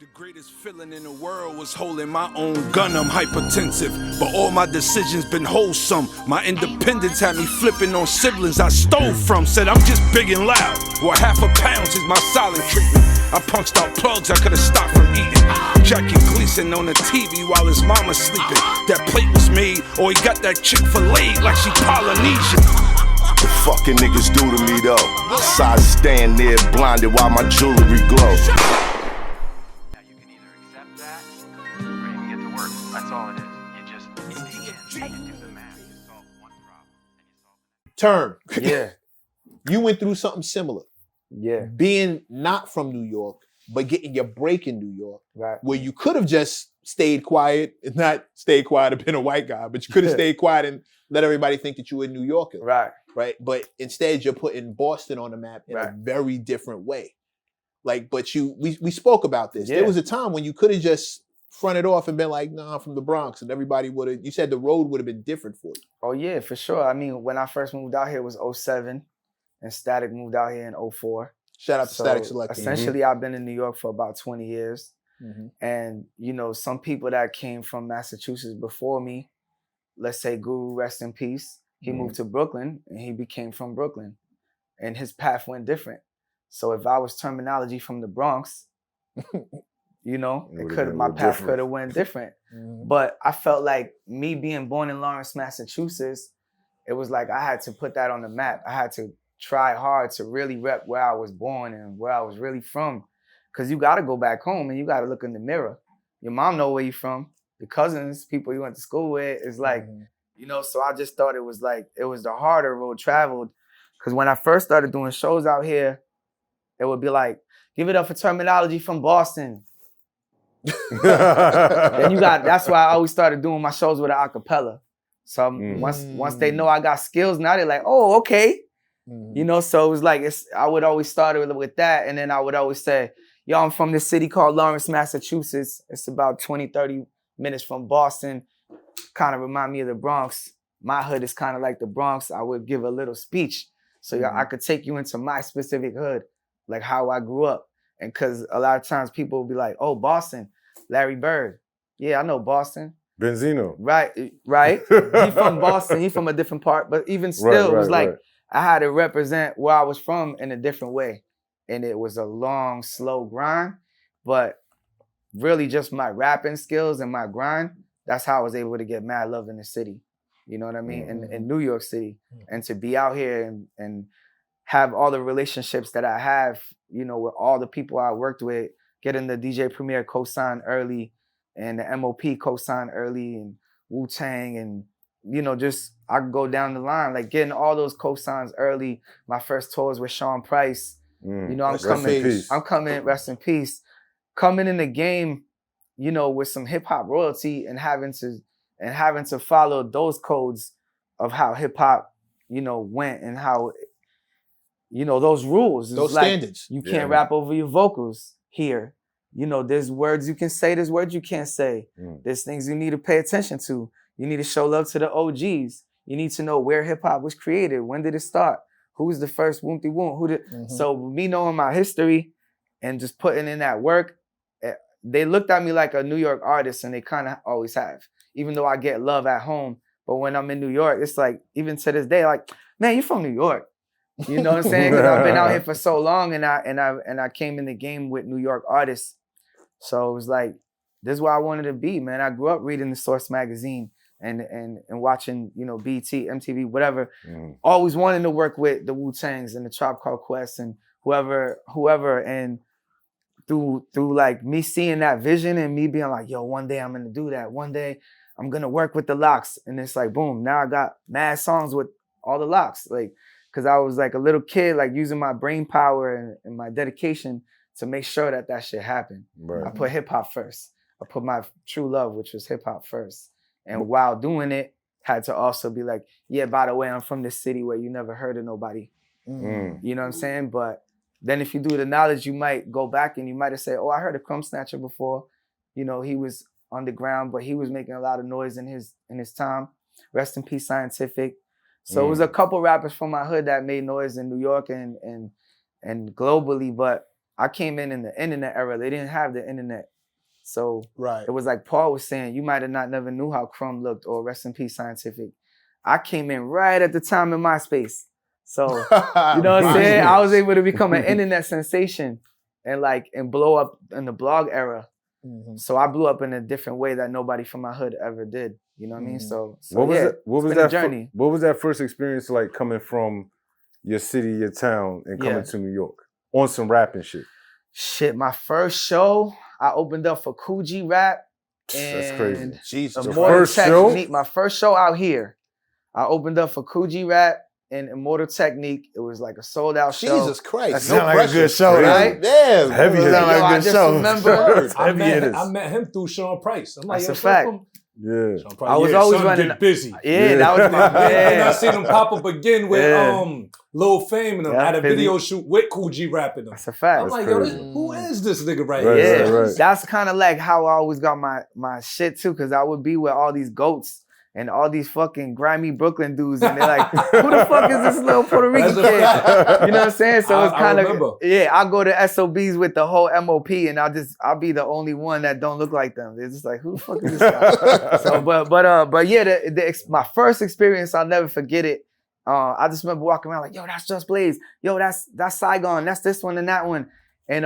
The greatest feeling in the world was holding my own gun. I'm hypertensive, but all my decisions been wholesome. My independence had me flipping on siblings I stole from. Said I'm just big and loud. Well, £1/2 pound is my silent treatment. I punched out plugs I could've stopped from eating. Jackie Gleason on the TV while his mama's sleeping. That plate was made, or he got that chick filleted like she Polynesian. The fucking niggas do to me though. So I stand there blinded while my jewelry glow. Term. Yeah. You went through something similar. Yeah. Being not from New York, but getting your break in New York, Right. where you could have just stayed quiet, and not stayed quiet and been a white guy, but you could have stayed quiet and let everybody think that you were a New Yorker. Right. Right. But instead you're putting Boston on the map in a very different way. Like, but we spoke about this. Yeah. There was a time when you could have just fronted off and been like, nah, I'm from the Bronx, and everybody would have, you said the road would have been different for you. Oh yeah, for sure. I mean, when I first moved out here it was 07, and Static moved out here in 04. Shout out to Static Select. Essentially, I've been in New York for about 20 years. Mm-hmm. And, you know, some people that came from Massachusetts before me, let's say Guru, rest in peace, he moved to Brooklyn and he became from Brooklyn. And his path went different. So if I was Termanology from the Bronx, you know, my path could have went different. But I felt like me being born in Lawrence, Massachusetts, it was like I had to put that on the map. I had to try hard to really rep where I was born and where I was really from. Because you got to go back home and you got to look in the mirror. Your mom know where you from. Your cousins, people you went to school with. It's like, you know, so I just thought it was the harder road traveled. Because when I first started doing shows out here, it would be like, give it up for Termanology from Boston. Then that's why I always started doing my shows with an acapella. So once they know I got skills, now they're like, oh, okay. You know, so it was like, I would always start with that. And then I would always say, yo, I'm from this city called Lawrence, Massachusetts. It's about 20, 30 minutes from Boston. Kind of remind me of the Bronx. My hood is kind of like the Bronx. I would give a little speech. So I could take you into my specific hood, like how I grew up. And because a lot of times people will be like, oh, Boston, Larry Bird. Yeah, I know Boston. Benzino. Right. He from Boston. He from a different part. But even still, it was like, I had to represent where I was from in a different way. And it was a long, slow grind. But really just my rapping skills and my grind, that's how I was able to get mad love in the city. You know what I mean? In New York City. And to be out here and have all the relationships that I have, you know, with all the people I worked with, getting the DJ Premier co-signed early and the M.O.P. co-signed early and wu-tang and, you know, just I could go down the line, like getting all those co-signs early. My first tours with Sean Price. You know, I'm coming, rest in peace. Coming in the game, you know, with some hip hop royalty and having to follow those codes of how hip hop, you know, went and how, you know, those rules. Those like, standards. You can't rap over your vocals here. You know, there's words you can say, there's words you can't say. There's things you need to pay attention to. You need to show love to the OGs. You need to know where hip hop was created. When did it start? Who was the first Woomty-Woom? So me knowing my history and just putting in that work, they looked at me like a New York artist, and they kind of always have, even though I get love at home. But when I'm in New York, it's like, even to this day, like, man, you from New York. You know what I'm saying? Because I've been out here for so long, and I came in the game with New York artists. So it was like, this is where I wanted to be, man. I grew up reading the Source magazine and watching, you know, BT, MTV, whatever. Always wanting to work with the Wu-Tangs and the Tribe Called Quest and whoever. And through like me seeing that vision and me being like, yo, one day I'm gonna do that. One day I'm gonna work with the Locks. And it's like, boom, now I got mad songs with all the Locks. Like, cause I was like a little kid, like using my brain power and my dedication to make sure that shit happened. I put hip hop first. I put my true love, which was hip hop first. And while doing it, had to also be like, yeah, by the way, I'm from this city where you never heard of nobody. You know what I'm saying? But then if you do the knowledge, you might go back and you might have said, oh, I heard of Crumb Snatcher before. You know, he was underground, but he was making a lot of noise in his time. Rest in peace, Scientific. So it was a couple rappers from my hood that made noise in New York and globally, but I came in the internet era. They didn't have the internet. So Right. it was like Paul was saying, you might have not never knew how Crumb looked or Rest in Peace Scientific. I came in right at the time in MySpace. So, you know what I'm saying? I was able to become an internet sensation and blow up in the blog era. Mhm. So I blew up in a different way that nobody from my hood ever did. You know what I mean? So what was yeah, it? What it's was been a that journey? what was that first experience like coming from your city, your town, and coming to New York on some rapping shit? Shit, my first show, I opened up for Coogee Rap. That's crazy. And Jesus. Your Immortal first show? Technique, my first show out here. I opened up for Coogee Rap and Immortal Technique. It was like a sold out show. Jesus Christ. That No sound like a pressure. good show, right? Damn. Heavy brother. hitter. Yo, like a I good just show. remember- I met him through Sean Price. I'm like, That's yo, a fact. Yeah. Sean Price, I was yeah, always son, running- get busy. Yeah, that was my And I man. seen him pop up again with Yeah. Lil Fame and them Yeah, had a Fizzy. video shoot with Coogee rapping them. That's a fact. I'm like, crazy. yo, who is this nigga right Right, here? Yeah, right. that's kind of like how I always got my shit too, because I would be with all these goats and all these fucking grimy Brooklyn dudes, and they're like, "Who the fuck is this little Puerto Rican That's a kid?" fact. You know what I'm saying? So it's I kind remember. of I go to SOBs with the whole M.O.P. and I'll be the only one that don't look like them. They're just like, "Who the fuck is this guy?" So, but yeah, my first experience, I'll never forget it. I just remember walking around like, yo, that's Just Blaze. Yo, that's Saigon. That's this one and that one. And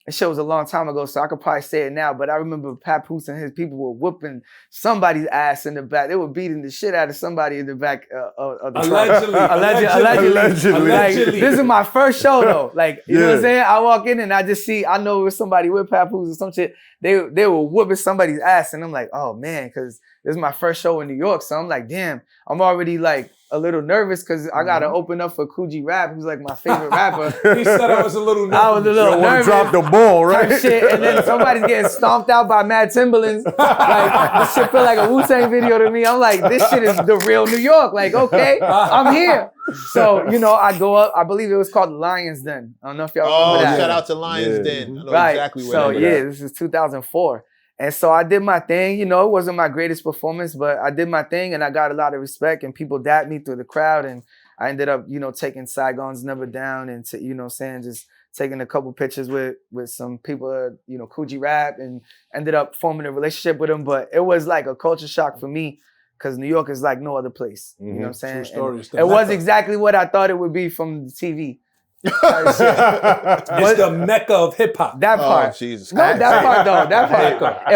it shit was a long time ago, so I could probably say it now. But I remember Papoose and his people were whooping somebody's ass in the back. They were beating the shit out of somebody in the back of the truck. Allegedly. Like, this is my first show though. Like, you know what I'm Yeah. saying? I walk in and I just see, I know it was somebody with Papoose or some shit. They were whooping somebody's ass, and I'm like, oh man, because this is my first show in New York. So I'm like, damn, I'm already like a little nervous because I gotta open up for Coogee Rap, who's like my favorite rapper. He said I was a little nervous. I was a little Don't want to nervous. drop the ball, right? Type shit, and then somebody's getting stomped out by Mad Timberlands. Like, this shit feel like a wu-tang video to me. I'm like, this shit is the real New York. Like, okay, I'm here. So, you know, I go up, I believe it was called Lions Den. I don't know if y'all Oh, remember that. shout out to Lions Yeah. Den. I know Right. exactly where So that yeah, is. this is 2004. And so I did my thing. You know, it wasn't my greatest performance, but I did my thing and I got a lot of respect and people dapped me through the crowd. And I ended up, you know, taking Saigon's Never Down and, you know, saying just taking a couple pictures with some people, you know, Coogee Rap, and ended up forming a relationship with them. But it was like a culture shock for me because New York is like no other place. You know what I'm saying? True story. And It's the it was Mecca. exactly what I thought it would be from the TV. It's the Mecca of hip hop. That part. Oh, Jesus No, Christ. that part though. That part.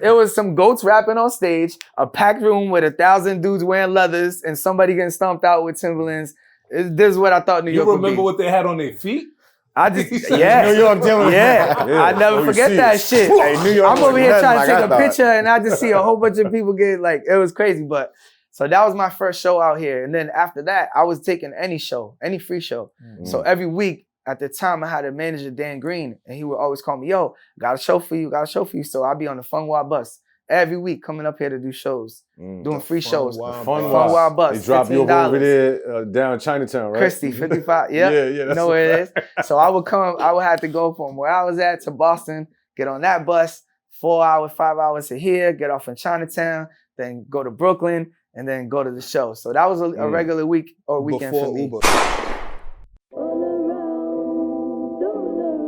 It was some goats rapping on stage, a packed room with 1,000 dudes wearing leathers, and somebody getting stomped out with Timberlands. This is what I thought New You York would be. remember what they had on their feet? I just yeah. New York Timberlands. Yeah. Yeah. I never Oh, you forget see that it. shit. Hey, New York I'm over here wasn't trying to like take I a thought. picture, and I just see a whole bunch of people get like, it was crazy. But so that was my first show out here, and then after that, I was taking any show, any free show. So every week. At the time, I had a manager, Dan Green, and he would always call me, yo, got a show for you, got a show for you. So I'd be on the Fun Wild bus every week coming up here to do shows, doing free shows. Wild Fun Bus. Wild. Wild Bus, They drop you $15. over there down Chinatown, right? Christie, 55, yep. Yeah, You that's know where it is? So I would have to go from where I was at to Boston, get on that bus, 4 hours, 5 hours to here, get off in Chinatown, then go to Brooklyn, and then go to the show. So that was a regular week or weekend Before for me. Uber.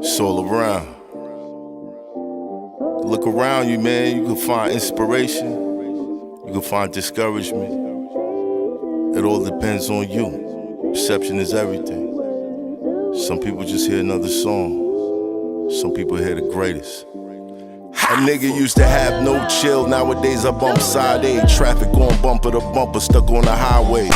It's all around. Look around you, man. You can find inspiration. You can find discouragement. It all depends on you. Perception is everything. Some people just hear another song. Some people hear the greatest. A nigga used to have no chill. Nowadays I bump side A. Traffic going bumper to bumper, stuck on the highway.